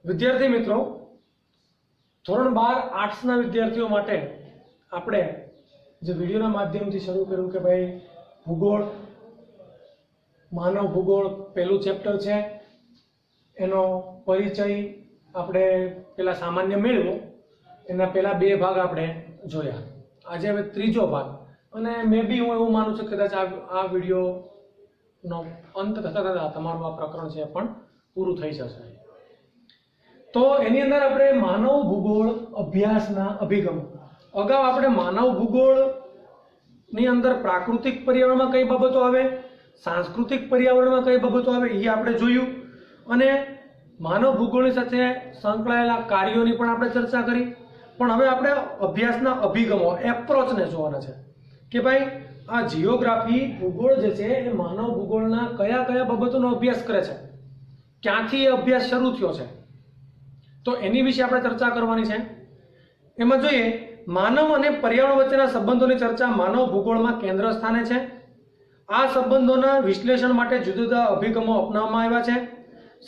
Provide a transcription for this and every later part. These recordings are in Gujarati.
વિદ્યાર્થી મિત્રો, ધોરણ 12 આર્ટ્સના વિદ્યાર્થીઓ માટે આપણે જે વિડીયોના માધ્યમથી શરૂ કર્યું કે ભાઈ ભૂગોળ, માનવ ભૂગોળ પહેલું ચેપ્ટર છે, એનો પરિચય આપણે પેલા સામાન્ય મેળવો, એના પહેલા 2 ભાગ આપણે જોયા. આજે હવે ત્રીજો ભાગ, અને મે બી હું એવું માનું છું કે કદાચ આ વિડીયોનો અંત થતા તમારું આ પ્રકરણ છે પણ પૂરું થઈ જશે. તો એની અંદર આપણે માનવ ભૂગોળ અભ્યાસના અભિગમ, અગાઉ આપણે માનવ ભૂગોળની અંદર પ્રાકૃતિક પર્યાવરણમાં કઈ બાબતો આવે, સાંસ્કૃતિક પર્યાવરણમાં કઈ બાબતો આવે એ આપણે જોયું, અને માનવ ભૂગોળની સાથે સંકળાયેલા કાર્યોની પણ આપણે ચર્ચા કરી. પણ હવે આપણે અભ્યાસના અભિગમો, એપ્રોચને જોવાના છે કે ભાઈ આ જીઓગ્રાફી ભૂગોળ જે છે એ માનવ ભૂગોળના કયા કયા બાબતોનો અભ્યાસ કરે છે, ક્યાંથી એ અભ્યાસ શરૂ થયો છે, તો એની વિશે આપણે ચર્ચા કરવાની છે. એમાં જોઈએ, માનવ અને પર્યાવરણ વચ્ચેના સંબંધોની ચર્ચા માનવ ભૂગોળમાં કેન્દ્ર સ્થાને છે. આ સંબંધોના વિશ્લેષણ માટે જુદા જુદા અભિગમો અપનાવવામાં આવ્યા છે.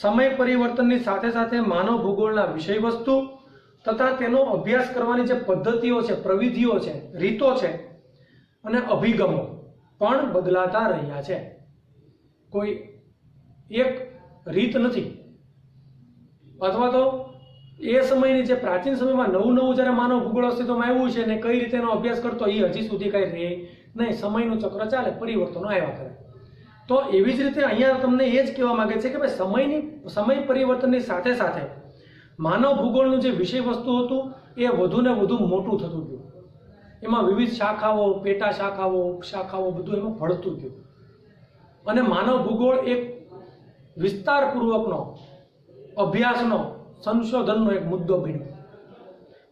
સમય પરિવર્તનની સાથે સાથે માનવ ભૂગોળના વિષય વસ્તુ તથા તેનો અભ્યાસ કરવાની જે પદ્ધતિઓ છે, પ્રવિધિઓ છે, રીતો છે અને અભિગમો પણ બદલાતા રહ્યા છે. કોઈ એક રીત નથી, અથવા તો એ સમયની જે પ્રાચીન સમયમાં નવું જ્યારે માનવ ભૂગોળ અસ્તિત્વમાં આવ્યું છે ને કઈ રીતે એનો અભ્યાસ કરતો એ હજી સુધી કઈ રહે નહીં. સમયનું ચક્ર ચાલે, પરિવર્તનો આવ્યા કરે. તો એવી જ રીતે અહીંયા તમને એ જ કહેવા માંગે છે કે ભાઈ સમય પરિવર્તનની સાથે સાથે માનવ ભૂગોળનું જે વિષય વસ્તુ હતું એ વધુ ને વધુ મોટું થતું ગયું. એમાં વિવિધ શાખાઓ, પેટા શાખાઓ, ઉપશાખાઓ બધું એમાં ભળતું ગયું, અને માનવ ભૂગોળ એક વિસ્તારપૂર્વકનો અભ્યાસનો, સંશોધનનો એક મુદ્દો બન્યો.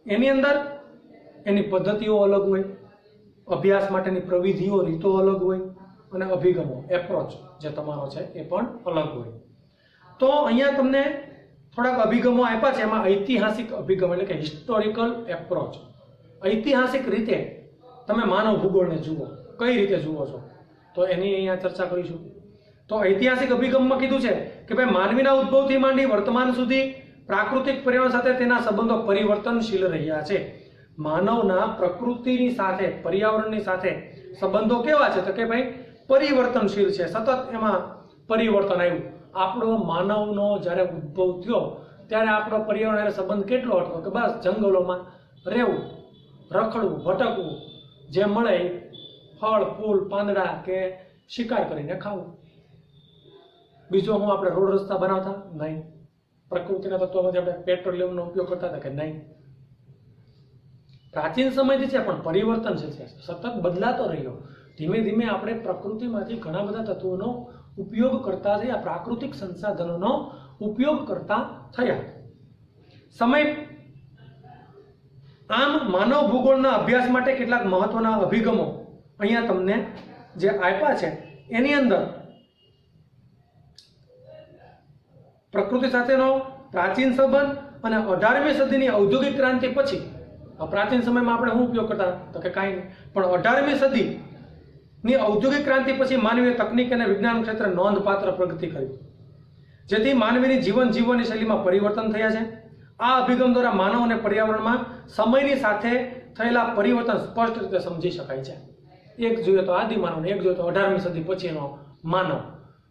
એની અંદર એની પદ્ધતિઓ અલગ હોય, અભ્યાસ માટેની પ્રવિધિઓ, રીતો અલગ હોય, અને અભિગમો, એપ્રોચ જે તમારો છે એ પણ અલગ હોય. તો અહીંયા તમને થોડાક અભિગમો આપ્યા છે. એમાં ઐતિહાસિક અભિગમ એટલે કે હિસ્ટોરિકલ એપ્રોચ, ઐતિહાસિક રીતે તમે માનવ ભૂગોળને જુઓ, કઈ રીતે જુઓ છો, તો એની અહીંયા ચર્ચા કરીશું. તો ઐતિહાસિક અભિગમમાં કીધું છે કે ભાઈ માનવીના ઉદ્ભવથી માંડી વર્તમાન સુધી પ્રાકૃતિક પર્યાવરણ સાથે તેના સંબંધો પરિવર્તનશીલ રહ્યા છે. માનવના પ્રકૃતિની સાથે, પર્યાવરણની સાથે સંબંધો કેવા છે, તો કે ભાઈ પરિવર્તનશીલ છે, સતત એમાં પરિવર્તન આવ્યું. આપણો માનવનો જ્યારે ઉદ્ભવ થયો ત્યારે આપણો પર્યાવરણ સંબંધ કેટલો હતો કે બસ જંગલોમાં રહેવું, રખડવું, ભટકવું, જે મળે ફળ, ફૂલ, પાંદડા કે શિકાર કરીને ખાવું. બીજો હું આપણે રોડ રસ્તા બનાવતા નહીં, પ્રકૃતિના તત્વોમાંથી આપણે પેટ્રોલિયમનો ઉપયોગ કરતા હતા કે નહીં. પ્રાચીન સમયથી છે પણ પરિવર્તનશીલ છે, સતત બદલાતો રહ્યો. ધીમે ધીમે આપણે પ્રકૃતિમાંથી ઘણા બધા તત્વોનો ઉપયોગ કરતા થયા, પ્રાકૃતિક સંસાધનોનો ઉપયોગ કરતા થયા. સમય આમ માનવ ભૂગોળના અભ્યાસ માટે કેટલાક મહત્વના અભિગમો અહીંયા તમને જે આપ્યા છે એની અંદર પ્રકૃતિ સાથેનો પ્રાચીન સંબંધ અને 18મી સદીની ઔદ્યોગિક ક્રાંતિ પછી, પ્રાચીન સમયમાં આપણે શું ઉપયોગ કરતા તો કે કાંઈ નહીં, પણ 18મી સદીની ઔદ્યોગિક ક્રાંતિ પછી માનવીય તકનીક અને વિજ્ઞાન ક્ષેત્રે નોંધપાત્ર પ્રગતિ કરી, જેથી માનવીની જીવનની શૈલીમાં પરિવર્તન થયા છે. આ અભિગમ દ્વારા માનવ અને પર્યાવરણમાં સમયની સાથે થયેલા પરિવર્તન સ્પષ્ટ રીતે સમજી શકાય છે. એક જોઈએ તો આદિમાનવ, એક જોઈએ તો 18મી સદી પછીનો માનવ,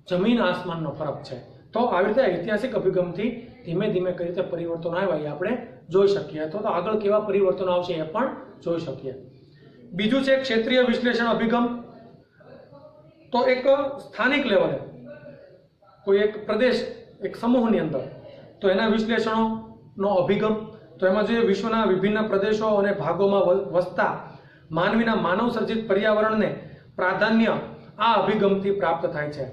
જમીન આસમાનનો ફરક છે. તો આવી રીતે ઐતિહાસિક અભિગમથી ધીમે ધીમે કઈ રીતે પરિવર્તનો આવ્યા એ આપણે જોઈ શકીએ, તો આગળ કેવા પરિવર્તનો આવશે એ પણ જોઈ શકીએ. બીજું છે ક્ષેત્રીય વિશ્લેષણ અભિગમ. તો એક સ્થાનિક લેવલે કોઈ એક પ્રદેશ, એક સમૂહની અંદર, તો એના વિશ્લેષણોનો અભિગમ. તો એમાં જોઈએ વિશ્વના વિભિન્ન પ્રદેશો અને ભાગોમાં વસતા માનવીના માનવ સર્જિત પર્યાવરણને પ્રાધાન્ય આ અભિગમથી પ્રાપ્ત થાય છે.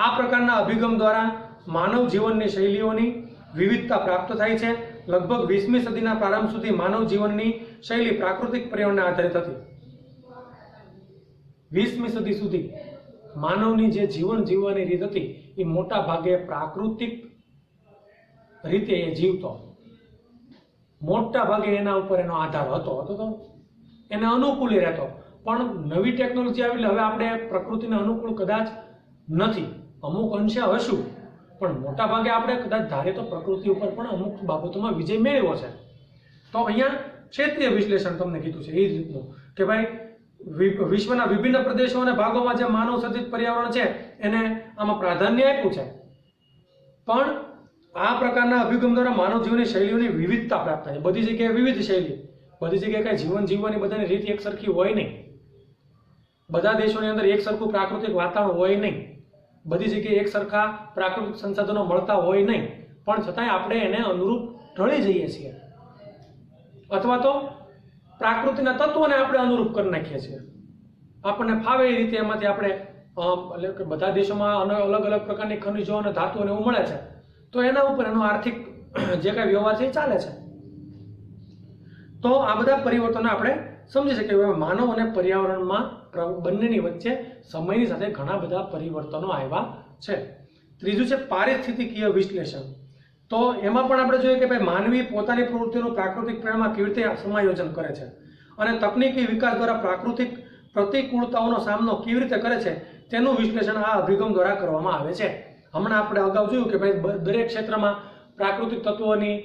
આ પ્રકારના અભિગમ દ્વારા માનવ જીવનની શૈલીઓની વિવિધતા પ્રાપ્ત થાય છે. લગભગ 20મી સદીના પ્રારંભ સુધી માનવ જીવનની શૈલી પ્રાકૃતિક પર્યાવરણને આધારિત હતી. 20મી સદી સુધી માનવની જે જીવન જીવવાની રીત હતી એ મોટા ભાગે પ્રાકૃતિક રીતે એ જીવતો, મોટા ભાગે એના ઉપર એનો આધાર હતો, તો એને અનુકૂળ રહેતો. પણ નવી ટેકનોલોજી આવી એટલે હવે આપણે પ્રકૃતિને અનુકૂળ કદાચ નથી, અમુક અંશે હશું, પણ મોટા ભાગે આપણે કદાચ ધારીએ તો પ્રકૃતિ ઉપર પણ અમુક બાબતોમાં વિજય મેળવ્યો છે. તો અહીંયા ક્ષેત્રીય વિશ્લેષણ તમને કીધું છે એ જ રીતનું કે ભાઈ વિશ્વના વિભિન્ન પ્રદેશો અને ભાગોમાં જે માનવ સર્જિત પર્યાવરણ છે એને આમાં પ્રાધાન્ય આપ્યું છે. પણ આ પ્રકારના અભિગમ દ્વારા માનવ જીવનની શૈલીઓની વિવિધતા પ્રાપ્ત થાય છે. બધી જગ્યાએ વિવિધ શૈલી, બધી જગ્યાએ કઈ જીવન જીવવાની બધાની રીત એક સરખી હોય નહીં. બધા દેશોની અંદર એક સરખું પ્રાકૃતિક વાતાવરણ હોય નહીં, બધી જગ્યાએ એક સરખા પ્રાકૃતિક સંસાધનો મળતા હોય નહીં, પણ છતાંય આપણે એને અનુરૂપ ઢળી જઈએ છીએ, અથવા તો પ્રાકૃતિના તત્વોને આપણે અનુરૂપ કરી નાખીએ છીએ. આપણને ફાવે એ રીતે એમાંથી આપણે એટલે કે બધા દેશોમાં અલગ અલગ પ્રકારની ખનિજો અને ધાતુઓ એવું મળે છે, તો એના ઉપર એનો આર્થિક જે કાંઈ વ્યવહાર છે એ ચાલે છે. તો આ બધા પરિવર્તનો આપણે સમજી શકીએ. માનવ અને પર્યાવરણમાં બંનેની વચ્ચે સમયની સાથે ઘણા બધા પરિવર્તનો આવ્યા છે. ત્રીજું છે પારિસ્થિતિકીય વિશ્લેષણ. તો એમાં પણ આપણે જોઈએ કે ભાઈ માનવી પોતાની પ્રવૃત્તિઓનું પ્રાકૃતિક પરિણામમાં કેવી રીતે સમાયોજન કરે છે અને તકનીકી વિકાસ દ્વારા પ્રાકૃતિક પ્રતિકૂળતાઓનો સામનો કેવી રીતે કરે છે તેનું વિશ્લેષણ આ અભિગમ દ્વારા કરવામાં આવે છે. હમણાં આપણે અગાઉ જોયું કે ભાઈ દરેક ક્ષેત્રમાં પ્રાકૃતિક તત્વોની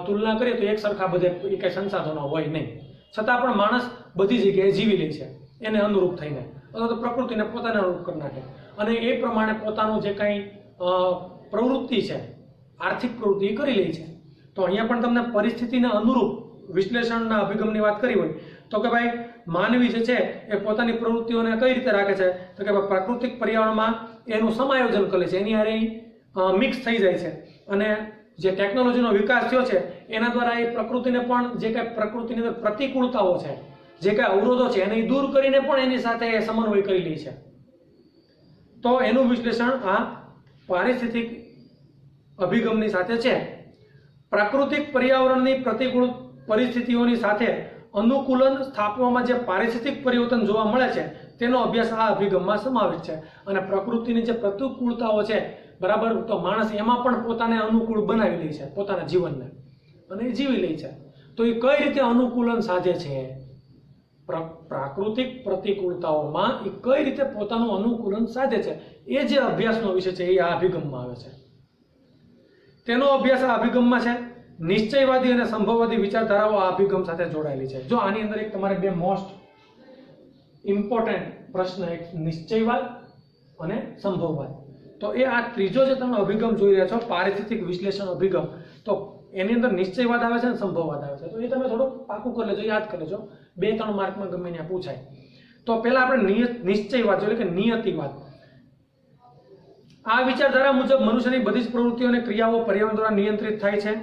તુલના કરીએ તો એક સરખા બધે કંઈ સંસાધનો હોય નહીં, છતાં પણ માણસ બધી જગ્યાએ જીવી લે છે એને અનુરૂપ થઈને, અથવા તો પ્રકૃતિને પોતાને અનુરૂપ કરી નાખે અને એ પ્રમાણે પોતાનું જે કંઈ પ્રવૃત્તિ છે, આર્થિક પ્રવૃત્તિ કરી લે છે. તો અહીંયા પણ તમને પરિસ્થિતિને અનુરૂપ વિશ્લેષણના અભિગમની વાત કરી હોય તો કે ભાઈ માનવી જે છે એ પોતાની પ્રવૃત્તિઓને કઈ રીતે રાખે છે તો કે પ્રાકૃતિક પર્યાવરણમાં એનું સમાયોજન કરે છે, એની હારે મિક્સ થઈ જાય છે. અને જે ટેકનોલોજીનો વિકાસ થયો છે એના દ્વારા એ પ્રકૃતિને પણ જે કાંઈ પ્રકૃતિની અંદર પ્રતિકૂળતાઓ છે, જે કાંઈ અવરોધો છે એને દૂર કરીને પણ એની સાથે સમન્વય કરી લે છે. તો એનું વિશ્લેષણ આ પારિસ્થિતિક અભિગમની સાથે છે. પ્રાકૃતિક પર્યાવરણની પ્રતિકૂળ પરિસ્થિતિઓની સાથે અનુકૂલન સ્થાપવામાં જે પારિસ્થિતિક પરિવર્તન જોવા મળે છે તેનો અભ્યાસ આ અભિગમમાં સમાવેશ છે. અને પ્રકૃતિની જે પ્રતિકૂળતાઓ છે બરાબર, તો માણસ એમાં પણ પોતાને અનુકૂળ બનાવી લે છે પોતાના જીવનને અને એ જીવી લે છે. તો એ કઈ રીતે અનુકૂલન સાધે છે, પ્રાકૃતિક પ્રતિકૂળતાઓમાં એ કઈ રીતે પોતાનું અનુકૂલન સાધે છે, એ જે અભ્યાસનો વિષય છે એ આ અભિગમમાં આવે છે. તેનો અભ્યાસ આ અભિગમમાં છે. નિશ્ચયવાદી અને સંભવવાદી વિચારધારાઓ આ અભિગમ સાથે જોડાયેલી છે. જો આની અંદર એક તમારે બે મોસ્ટ ઇમ્પોર્ટન્ટ પ્રશ્ન, એક નિશ્ચયવાદ અને સંભવવાદ. તો એ આ ત્રીજો જે તમે અભિગમ જોઈ રહ્યા છો પારિસ્થિતિક વિશ્લેષણ અભિગમ, તો એની અંદર નિશ્ચયવાદ આવે છે અને સંભવવાદ આવે છે. તો એ તમે થોડું પાકું કરી લેજો, યાદ કરી લેજો, 2-3 માર્કમાં ગમે ત્યાં પૂછાય. તો પહેલા આપણે નિશ્ચયવાદ એટલે કે નિયતિવાદ. આ વિચારધારા મુજબ મનુષ્યની બધી જ પ્રવૃત્તિઓ અને ક્રિયાઓ પર્યાવરણ દ્વારા નિયંત્રિત થાય છે.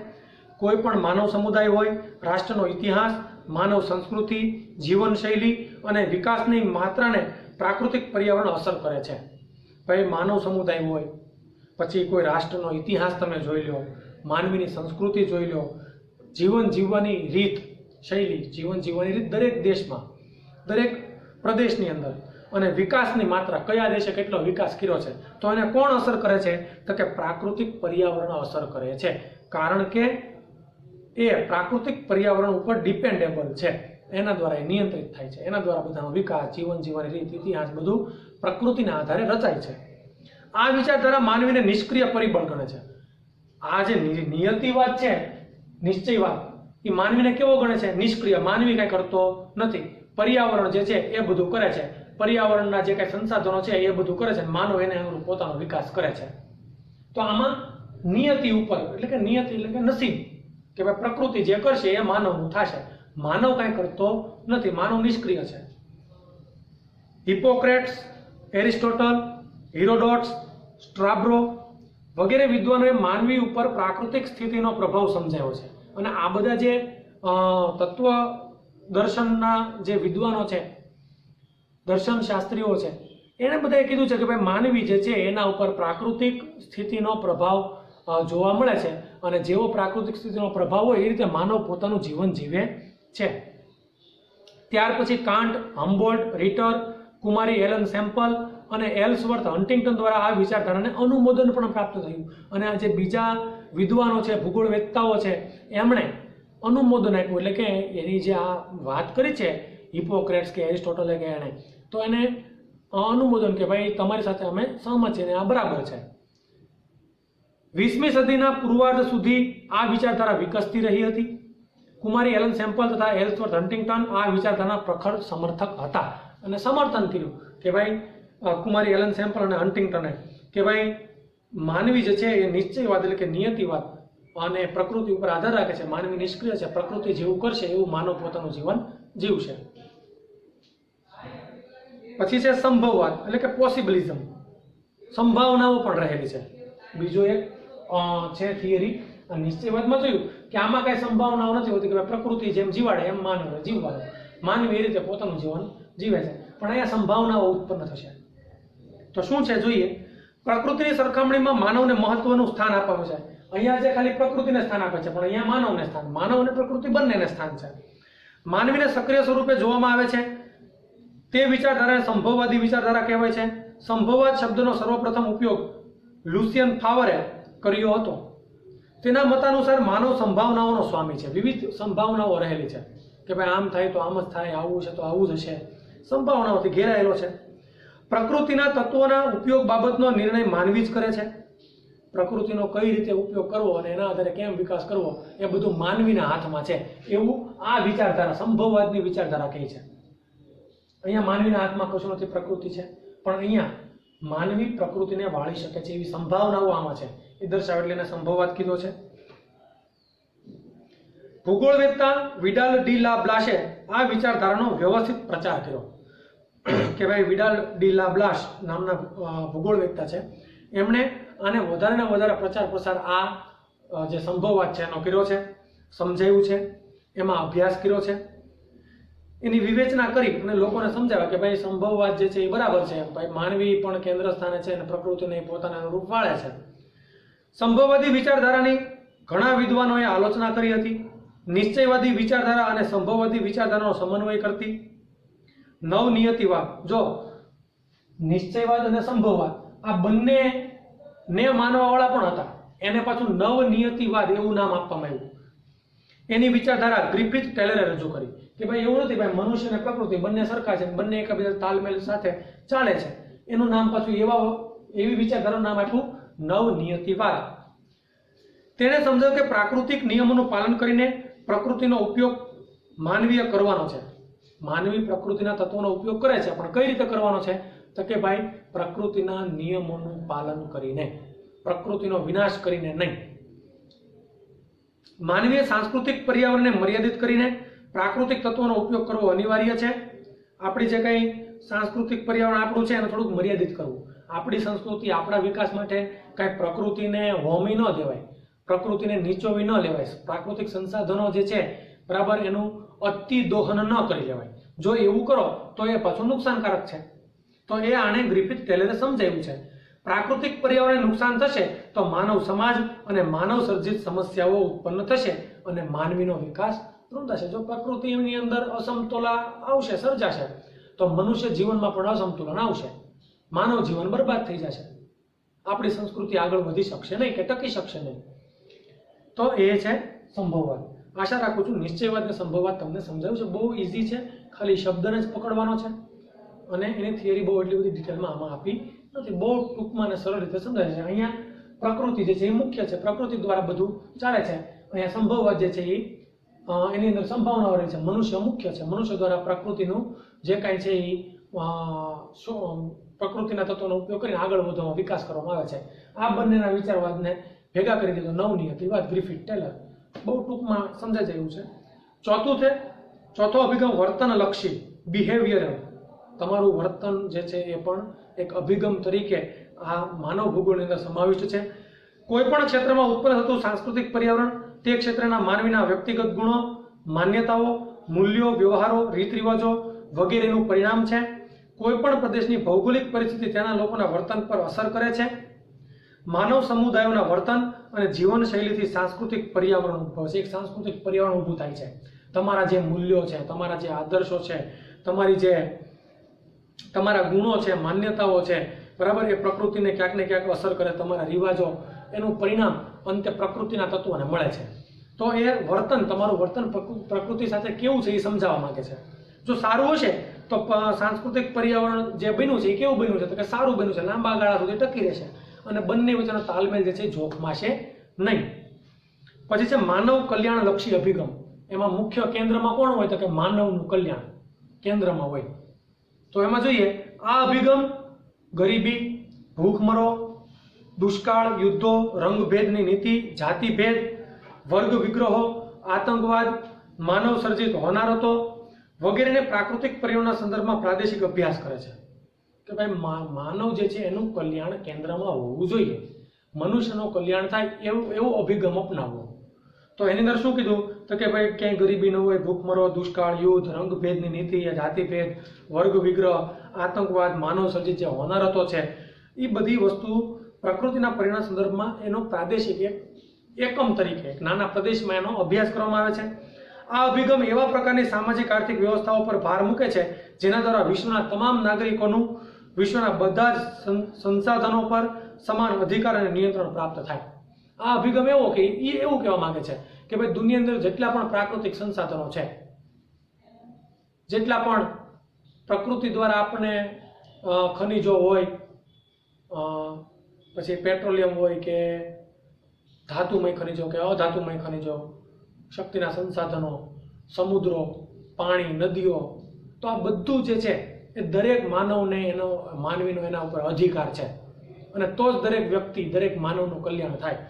કોઈ પણ માનવ સમુદાય હોય, રાષ્ટ્રનો ઇતિહાસ, માનવ સંસ્કૃતિ, જીવનશૈલી અને વિકાસની માત્રાને પ્રાકૃતિક પર્યાવરણ અસર કરે છે. ભાઈ માનવ સમુદાય હોય, પછી કોઈ રાષ્ટ્રનો ઇતિહાસ તમે જોઈ લો, માનવીની સંસ્કૃતિ જોઈ લો, જીવન જીવવાની રીત, શૈલી, જીવન જીવવાની રીત દરેક દેશમાં, દરેક પ્રદેશની અંદર, અને વિકાસની માત્રા, કયા દેશે કેટલો વિકાસ કર્યો છે, તો એને કોણ અસર કરે છે તો કે પ્રાકૃતિક પર્યાવરણ અસર કરે છે. કારણ કે એ પ્રાકૃતિક પર્યાવરણ ઉપર ડિપેન્ડેબલ છે, એના દ્વારા એ નિયંત્રિત થાય છે, એના દ્વારા બધાનો વિકાસ, જીવન જીવવાની રીત, ઇતિહાસ બધું પ્રકૃતિના આધારે રચાય છે. આ વિચારધારા માનવીને નિષ્ક્રિય પરિબળ ગણે છે. આ જે નિયતિવાદ છે, નિશ્ચયવાદ, એ માનવીને કેવો ગણે છે? નિષ્ક્રિય. માનવી કઈ કરતો નથી, પર્યાવરણ જે છે એ બધું કરે છે, પર્યાવરણના જે કઈ સંસાધનો છે એ બધું કરે છે, માનવ એને અનુરૂપ પોતાનો વિકાસ કરે છે. તો આમાં નિયતિ ઉપર એટલે કે નિયતિ એટલે કે નસીબ, કે ભાઈ પ્રકૃતિ જે કરશે એ માનવનું થશે. માનવ કાંઈ કરતો નથી, માનવ નિષ્ક્રિય છે. હિપોક્રેટ્સ, એરિસ્ટોટલ, હિરોડોટ્સ, સ્ટ્રાબ્રો વગેરે વિદ્વાનોએ માનવી ઉપર પ્રાકૃતિક સ્થિતિનો પ્રભાવ સમજાવ્યો છે. અને આ બધા જે તત્વ દર્શનના જે વિદ્વાનો છે, દર્શન શાસ્ત્રીઓ છે, એને બધાએ કીધું છે કે ભાઈ માનવી જે છે એના ઉપર પ્રાકૃતિક સ્થિતિનો પ્રભાવ જોવા મળે છે, અને જેવો પ્રાકૃતિક સ્થિતિનો પ્રભાવ હોય એ રીતે માનવ પોતાનું જીવન જીવે છે. ત્યાર પછી કાન્ટ, હમ્બોલ્ટ, રીટર, કુમારી એલન સેમ્પલ અને એલ્સવર્થ હન્ટિંગ્ટન દ્વારા આ વિચારધારાને અનુમોદન પણ પ્રાપ્ત થયું. અને આ જે બીજા વિદ્વાનો છે, ભૂગોળવેત્તાઓ છે, એમણે અનુમોદન આપ્યું, એટલે કે એની જે આ વાત કરી છે હિપોક્રેટ્સ કે એરિસ્ટોટલે કે એણે, તો એને અનુમોદન કે ભાઈ તમારી સાથે અમે સહમત છીએ ને આ બરાબર છે. 20મી સદીના પૂર્વાર્ધ સુધી આ વિચારધારા વિકસતી રહી હતી. કુમારી એલન સેમ્પલ તથા એલ્સવર્થ હન્ટિંગ્ટન આ વિચારધારાના પ્રખર સમર્થક હતા અને સમર્થન કર્યું કે ભાઈ કુમારી એલન સેમ્પલ અને હન્ટિંગ્ટને કે ભાઈ માનવી જે છે એ નિશ્ચયવાદ એટલે કે નિયતિવાદ અને પ્રકૃતિ ઉપર આધાર રાખે છે. માનવી નિષ્ક્રિય છે, પ્રકૃતિ જેવું કરશે એવું માનવ પોતાનું જીવન જીવશે. પછી છે સંભવવાદ એટલે કે પોસિબિલિઝમ, સંભાવનાઓ પણ રહેલી છે. બીજો એક છે થિયરી. નિશ્ચયવાદમાં જોયું કે આમાં કઈ સંભાવનાઓ નથી હોતી કે પ્રકૃતિ જેમ જીવાડે એમ માનવ જીવવા, માનવી એ રીતે પોતાનું જીવન જીવે છે, પણ અહીંયા સંભાવનાઓ ઉત્પન્ન થશે. તો શું છે જોઈએ. પ્રકૃતિની સરખામણીમાં માનવને મહત્વનું સ્થાન આપવામાં છે. અહીંયા જે ખાલી પ્રકૃતિને સ્થાન આપે છે, પણ અહીંયા માનવને સ્થાન, માનવ અને પ્રકૃતિ બંનેને સ્થાન છે. માનવીને સક્રિય સ્વરૂપે જોવામાં આવે છે. તે વિચારધારાને સંભવવાદી વિચારધારા કહેવાય છે. સંભવવાદ શબ્દનો સર્વપ્રથમ ઉપયોગ લુસિયન ફાવરે કર્યો હતો. તેના મતાનુસાર માનવ સંભાવનાઓનો સ્વામી છે. વિવિધ સંભાવનાઓ રહેલી છે કે ભાઈ આમ થાય તો આમ જ થાય, આવું છે તો આવું જ હશે, સંભાવનાઓથી ઘેરાયેલો છે. પ્રકૃતિના તત્વોના ઉપયોગ બાબતનો નિર્ણય માનવી જ કરે છે. પ્રકૃતિનો કઈ રીતે ઉપયોગ કરવો અને એના આધારે કેમ વિકાસ કરવો એ બધું માનવીના હાથમાં છે, એવું આ વિચારધારા સંભવવાદની વિચારધારા કહે છે. અહીંયા માનવીના હાથમાં કશું નથી, પ્રકૃતિ છે, પણ અહીંયા માનવી પ્રકૃતિને વાળી શકે છે એવી સંભાવનાઓ આમાં છે એ દર્શાવે એટલે એને સંભવવાદ કીધો છે. ભૂગોળવેત્તા વિડાલ ડી લા બ્લાશે આ વિચારધારાનો વ્યવસ્થિત પ્રચાર કર્યો કે ભાઈ વિડાલ ડી લા બ્લાશ નામના ભૂગોળવેત્તા છે, એમણે આને વધારે ને વધારે પ્રચાર પ્રસાર આ જે સંભવવાદ છે એનો કર્યો છે, સમજાવ્યું છે, એમાં અભ્યાસ કર્યો છે, એની વિવેચના કરી અને લોકોને સમજાવ્યા કે ભાઈ સંભવવાદ જે છે એ બરાબર છે, ભાઈ માનવી પણ કેન્દ્ર સ્થાને છે અને પ્રકૃતિને પોતાના રૂપ વાળે છે. સંભવવાદી વિચારધારાની ઘણા વિદ્વાનોએ આલોચના કરી હતી. નિશ્ચયવાદી વિચારધારા અને સંભવવાદી વિચારધારાનો સમન્વય કરતી નવનિયતિવાદ, જો નિશ્ચયવાદ અને સંભવવાદ આ બંને ને માનવાવાળા પણ હતા, એને પાછું નવનિયતિવાદ એવું નામ આપવામાં આવ્યું. એની વિચારધારા ગ્રિફિથ ટેલરે રજૂ કરી કે ભાઈ એવું નથી, ભાઈ મનુષ્ય અને પ્રકૃતિ બંને સરખા છે, બંને એકબીજા તાલમેલ સાથે ચાલે છે. એનું નામ પાછું એવી વિચારધારાનું નામ આપ્યું નવનિયતિવાદ. તેણે સમજાવ્યું કે પ્રાકૃતિક નિયમોનું પાલન કરીને પ્રકૃતિનો ઉપયોગ માનવીય કરવાનો છે. માનવી પ્રકૃતિના તત્વોનો ઉપયોગ કરે છે, પણ કઈ રીતે કરવાનો છે તો કે ભાઈ પ્રકૃતિના નિયમોનું પાલન કરીને, પ્રકૃતિનો વિનાશ કરીને નહીં. માનવીય સાંસ્કૃતિક પર્યાવરણને મર્યાદિત કરીને પ્રાકૃતિક તત્વોનો ઉપયોગ કરવો અનિવાર્ય છે. આપણી જે કંઈ સાંસ્કૃતિક પર્યાવરણ આપણું છે એને થોડુંક મર્યાદિત કરવું. આપણી સંસ્કૃતિ આપણા વિકાસ માટે કાંઈ પ્રકૃતિને હોમી ન દેવાય, પ્રકૃતિને નીચોવી ન લેવાય. પ્રાકૃતિક સંસાધનો જે છે બરાબર એનું અતિ દોહન ન કરી લેવાય. જો એવું કરો તો એ પાછું નુકસાનકારક છે. તો એ આને ગ્રિફિથ ટેલરે સમજાવ્યું છે. પ્રાકૃતિક પર્યાવરણને નુકસાન થશે તો માનવ સમાજ અને માનવ સર્જિત સમસ્યાઓ ઉત્પન્ન થશે અને માનવીનો વિકાસ રૂંધાશે. જો પ્રકૃતિની અંદર અસમતોલા આવશે, સર્જાશે, તો મનુષ્ય જીવનમાં પણ અસમતુલન આવશે, માનવ જીવન બરબાદ થઈ જશે, આપણી સંસ્કૃતિ આગળ વધી શકશે નહીં કે ટકી શકશે નહીં. તો એ છે સંભવવાદ. આશા રાખું છું નિશ્ચયવાદ અને સંભવવાદ તમને સમજાવ્યું છે. બહુ ઇઝી છે, ખાલી શબ્દને જ પકડવાનો છે અને એની થિયરી બહુ એટલી બધી ડિટેલમાં આમાં આપી નથી, બહુ ટૂંકમાં અને સરળ રીતે સમજાય છે. અહીંયા પ્રકૃતિ જે છે એ મુખ્ય છે, પ્રકૃતિ દ્વારા બધું ચાલે છે. અહીંયા સંભવવાદ જે છે એ એની અંદર સંભાવનાઓ રહી છે, મનુષ્ય મુખ્ય છે, મનુષ્ય દ્વારા પ્રકૃતિનું જે કાંઈ છે એ પ્રકૃતિના તત્વોનો ઉપયોગ કરીને આગળ વધવામાં વિકાસ કરવામાં આવે છે. આ બંનેના વિચારવાદને ભેગા કરી દીધો નવનિયતિવાદ ગ્રિફિથ ટેલર. બહુ ટૂંકમાં સમજાઈ જાય એવું છે. ચોથું છે, ચોથો અભિગમ વર્તનલક્ષી, બિહેવિયરલ. તમારું વર્તન જે છે એ પણ એક અભિગમ તરીકે આ માનવ ભૂગોળની અંદર સમાવિષ્ટ છે. કોઈ પણ ક્ષેત્રમાં ઉત્પન્ન થતું સાંસ્કૃતિક પર્યાવરણ તે ક્ષેત્રના માનવીના વ્યક્તિગત ગુણો, માન્યતાઓ, મૂલ્યો, વ્યવહારો, રીત રિવાજો વગેરેનું પરિણામ છે. કોઈ પણ પ્રદેશની ભૌગોલિક પરિસ્થિતિ તેના લોકોના વર્તન પર અસર કરે છે. માનવ સમુદાયોના વર્તન અને જીવનશૈલીથી સાંસ્કૃતિક પર્યાવરણ ઉદ્ભવે છે. એક સાંસ્કૃતિક પર્યાવરણ ઊભું થાય છે. તમારા જે મૂલ્યો છે, તમારા જે આદર્શો છે, તમારા ગુણો છે, માન્યતાઓ છે, બરાબર, એ પ્રકૃતિને ક્યાંક ને ક્યાંક અસર કરે. તમારા રિવાજો, એનું પરિણામ અંતે પ્રકૃતિના તત્વોને મળે છે. તો એ વર્તન, તમારું વર્તન પ્રકૃતિ સાથે કેવું છે એ સમજાવવા માંગે છે. જો સારું હશે તો સાંસ્કૃતિક પર્યાવરણ જે બન્યું છે એ કેવું બન્યું છે તો કે સારું બન્યું છે, લાંબા ગાળા સુધી ટકી રહેશે અને બંને વચ્ચેનો તાલમેલ જે છે જોખમાશે નહીં. પછી છે માનવ કલ્યાણ લક્ષી અભિગમ. એમાં મુખ્ય કેન્દ્રમાં કોણ હોય તો કે માનવનું કલ્યાણ કેન્દ્રમાં હોય. તો એમાં જોઈએ આ અભિગમ ગરીબી, ભૂખમરો, દુષ્કાળ, યુદ્ધો, રંગભેદની નીતિ, જાતિભેદ, વર્ગ વિગ્રહો, આતંકવાદ, માનવ સર્જિત હોનારતો વગેરેને પ્રાકૃતિક પર્યાવરણના સંદર્ભમાં પ્રાદેશિક અભ્યાસ કરે છે કે ભાઈ માનવ જે છે એનું કલ્યાણ કેન્દ્રમાં હોવું જોઈએ, મનુષ્યનું કલ્યાણ થાય એવો અભિગમ અપનાવવો. તો એની અંદર શું કીધું તો કે ભાઈ ક્યાંય ગરીબી ન હોય, ભૂખમરો, દુષ્કાળ, યુદ્ધ, રંગભેદની નીતિ, જાતિભેદ, વર્ગ વિગ્રહ, આતંકવાદ, માનવ સર્જિત જે હોનારતો છે એ બધી વસ્તુ પ્રકૃતિના પરિણામ સંદર્ભમાં એનો પ્રાદેશિક એકમ તરીકે એક નાના પ્રદેશમાં એનો અભ્યાસ કરવામાં આવે છે. આ અભિગમ એવા પ્રકારની સામાજિક આર્થિક વ્યવસ્થાઓ પર ભાર મૂકે છે જેના દ્વારા વિશ્વના તમામ નાગરિકોનું વિશ્વના બધા જ સંસાધનો પર સમાન અધિકાર અને નિયંત્રણ પ્રાપ્ત થાય. આ અભિગમ એવો કે એ એવું કહેવા માંગે છે કે ભાઈ દુનિયાની અંદર જેટલા પણ પ્રાકૃતિક સંસાધનો છે, જેટલા પણ પ્રકૃતિ દ્વારા આપણને ખનિજો હોય, પછી પેટ્રોલિયમ હોય કે ધાતુમય ખનિજો કે અધાતુમય ખનિજો, શક્તિના સંસાધનો, સમુદ્રો, પાણી, નદીઓ, તો આ બધું જે છે એ દરેક માનવને માનવીનો એના ઉપર અધિકાર છે અને તો જ દરેક વ્યક્તિ, દરેક માનવનું કલ્યાણ થાય.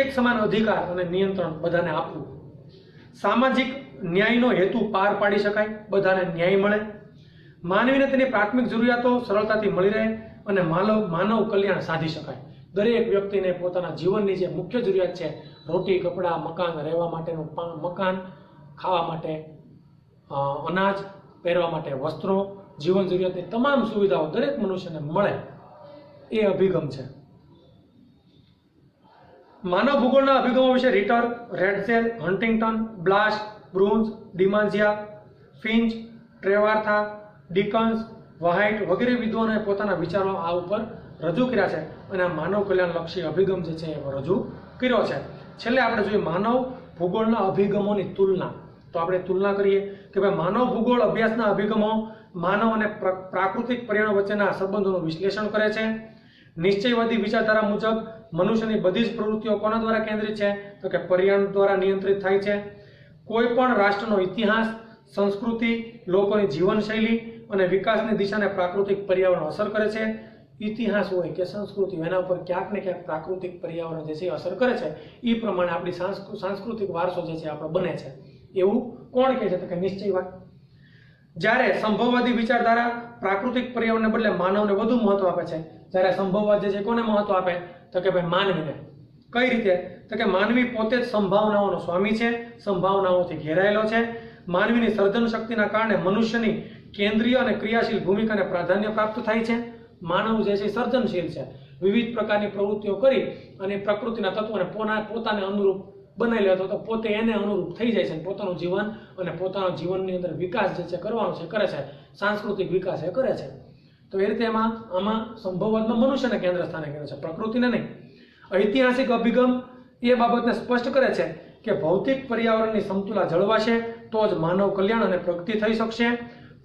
એક સમાન અધિકાર અને નિયંત્રણ બધાને આપવું. સામાજિક ન્યાયનો હેતુ પાર પાડી શકાય, બધાને ન્યાય મળે, માનવીને તેની પ્રાથમિક જરૂરિયાતો સરળતાથી મળી રહે અને માનવ કલ્યાણ સાધી શકાય. દરેક વ્યક્તિને પોતાના જીવનની જે મુખ્ય જરૂરિયાત છે, રોટી, કપડાં, મકાન, રહેવા માટેનું મકાન, ખાવા માટે અનાજ, પહેરવા માટે વસ્ત્રો, જીવન જરૂરિયાતની તમામ સુવિધાઓ દરેક મનુષ્યને મળે એ અભિગમ છે. માનવ ભૂગોળના અભિગમો વિશે રીટર, રેડસેલ, હન્ટિંગ્ટન, બ્લાશ, બ્રુન્સ, ડિમાન્ઝિયા, ફિન્ચ, ટ્રેવાર્થા, ડિકન્સ, વ્હાઇટ વગેરે વિદ્વાનોએ પોતાના વિચારો આ ઉપર રજૂ કર્યા છે અને આ માનવ કલ્યાણ લક્ષી અભિગમ જે છે એ રજૂ કર્યો છે. છેલ્લે આપણે જોઈએ માનવ ભૂગોળના અભિગમોની તુલના. તો આપણે તુલના કરીએ કે ભાઈ માનવ ભૂગોળ અભ્યાસના અભિગમો માનવ અને પ્રાકૃતિક પર્યાવરણ વચ્ચેના સંબંધોનું વિશ્લેષણ કરે છે. નિશ્ચયવાદી વિચારધારા મુજબ મનુષ્યની બધી જ પ્રવૃત્તિઓ કોના દ્વારા કેન્દ્રિત છે તો કે પર્યાવરણ દ્વારા નિયંત્રિત થાય છે. કોઈ પણ રાષ્ટ્રનો ઇતિહાસ, સંસ્કૃતિ, લોકોની જીવનશૈલી અને વિકાસની દિશાને પ્રાકૃતિક પર્યાવરણ અસર કરે છે. ઇતિહાસ હોય કે સંસ્કૃતિ એના ઉપર ક્યાંક ને ક્યાંક પ્રાકૃતિક પર્યાવરણ જે છે અસર કરે છે. એ પ્રમાણે આપણી સાંસ્કૃતિક વારસો જે છે આપણો બને છે. એવું કોણ કહે છે તો કે નિશ્ચયવાદ. જ્યારે સંભવવાદી વિચારધારા પ્રાકૃતિક પર્યાવરણને બદલે માનવને વધુ મહત્વ આપે છે. જ્યારે સંભવવાદ જે છે કોને મહત્વ આપે તો કે ભાઈ માનવીને. કઈ રીતે તો કે માનવી પોતે જ સંભાવનાઓનો સ્વામી છે, સંભાવનાઓથી ઘેરાયેલો છે. માનવીની સર્જન શક્તિના કારણે મનુષ્યની કેન્દ્રીય અને ક્રિયાશીલ ભૂમિકાને પ્રાધાન્ય પ્રાપ્ત થાય છે. માનવ જે છે સર્જનશીલ છે, વિવિધ પ્રકારની પ્રવૃત્તિઓ કરી અને પ્રકૃતિના તત્વોને પોતાને અનુરૂપ બનાવી લેતો તો પોતે એને અનુરૂપ થઈ જાય છે. પોતાનું જીવન અને પોતાના જીવનની અંદર વિકાસ જે છે કરવાનો છે કરે છે, સાંસ્કૃતિક વિકાસ એ કરે છે. તો એ રીતે આમાં સંભવવાદમાં મનુષ્યને કેન્દ્ર સ્થાને કરે છે, પ્રકૃતિને નહીં. ઐતિહાસિક અભિગમ એ બાબતને સ્પષ્ટ કરે છે કે ભૌતિક પર્યાવરણની સમતુલા જળવાશે તો જ માનવ કલ્યાણ અને પ્રગતિ થઈ શકશે.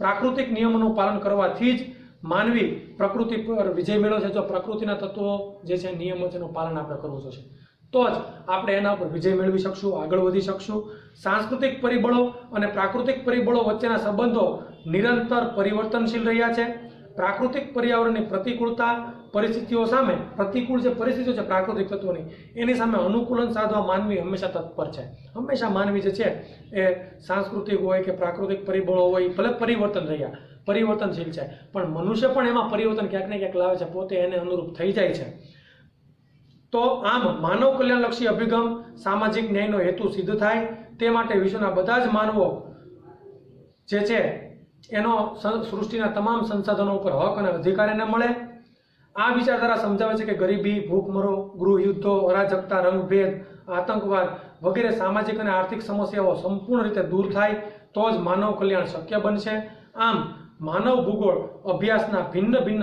પ્રાકૃતિક નિયમોનું પાલન કરવાથી જ માનવી પ્રકૃતિ પર વિજય મેળવશે. જો પ્રકૃતિના તત્વો જે છે નિયમો છે એનું પાલન આપણે કરવું જોશે તો જ આપણે એના ઉપર વિજય મેળવી શકશું, આગળ વધી શકશું. સાંસ્કૃતિક પરિબળો અને પ્રાકૃતિક પરિબળો વચ્ચેના સંબંધો નિરંતર પરિવર્તનશીલ રહ્યા છે. પ્રાકૃતિક પર્યાવરણની પ્રતિકૂળતા પરિસ્થિતિઓ સામે, પ્રતિકૂળ જે પરિસ્થિતિઓ છે પ્રાકૃતિક તત્વોની, એની સામે અનુકૂલન સાધવા માનવી હંમેશા તત્પર છે. હંમેશા માનવી જે છે એ સાંસ્કૃતિક હોય કે પ્રાકૃતિક પરિબળો હોય ભલે પરિવર્તનશીલ છે, પણ મનુષ્ય પણ એમાં પરિવર્તન ક્યાંક ને ક્યાંક લાવે છે, પોતે એને અનુરૂપ થઈ જાય છે. તો આમ માનવ કલ્યાણલક્ષી અભિગમ સામાજિક ન્યાયનો હેતુ સિદ્ધ થાય તે માટે વિશ્વના બધા જ માનવો જે છે એનો સૃષ્ટિના તમામ સંસાધનો ઉપર હક અને અધિકાર એને મળે. આ વિચારધારા સમજાવે છે કે ગરીબી, ભૂખમરો, ગૃહયુદ્ધો, અરાજકતા, રંગભેદ, આતંકવાદ વગેરે સામાજિક અને આર્થિક સમસ્યાઓ સંપૂર્ણ રીતે દૂર થાય તો જ માનવ કલ્યાણ શક્ય બનશે. આમ માનવ ભૂગોળ અભ્યાસના ભિન્ન ભિન્ન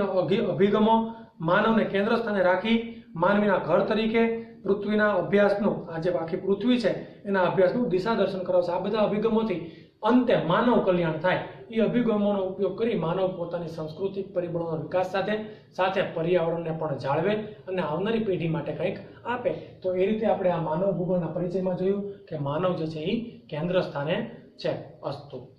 અભિગમો માનવને કેન્દ્ર સ્થાને રાખી માનવીના ઘર તરીકે પૃથ્વીના અભ્યાસનું, આ જે આખી પૃથ્વી છે એના અભ્યાસનું દિશા દર્શન કરાવશે. આ બધા અભિગમોથી અંતે માનવ કલ્યાણ થાય એ અભિગમોનો ઉપયોગ કરી માનવ પોતાની સાંસ્કૃતિક પરિબળોના વિકાસ સાથે સાથે પર્યાવરણને પણ જાળવે અને આવનારી પેઢી માટે કંઈક આપે. તો એ રીતે આપણે આ માનવ ભૂગોળના પરિચયમાં જોયું કે માનવ જે છે એ કેન્દ્ર સ્થાને છે. અસ્તુ.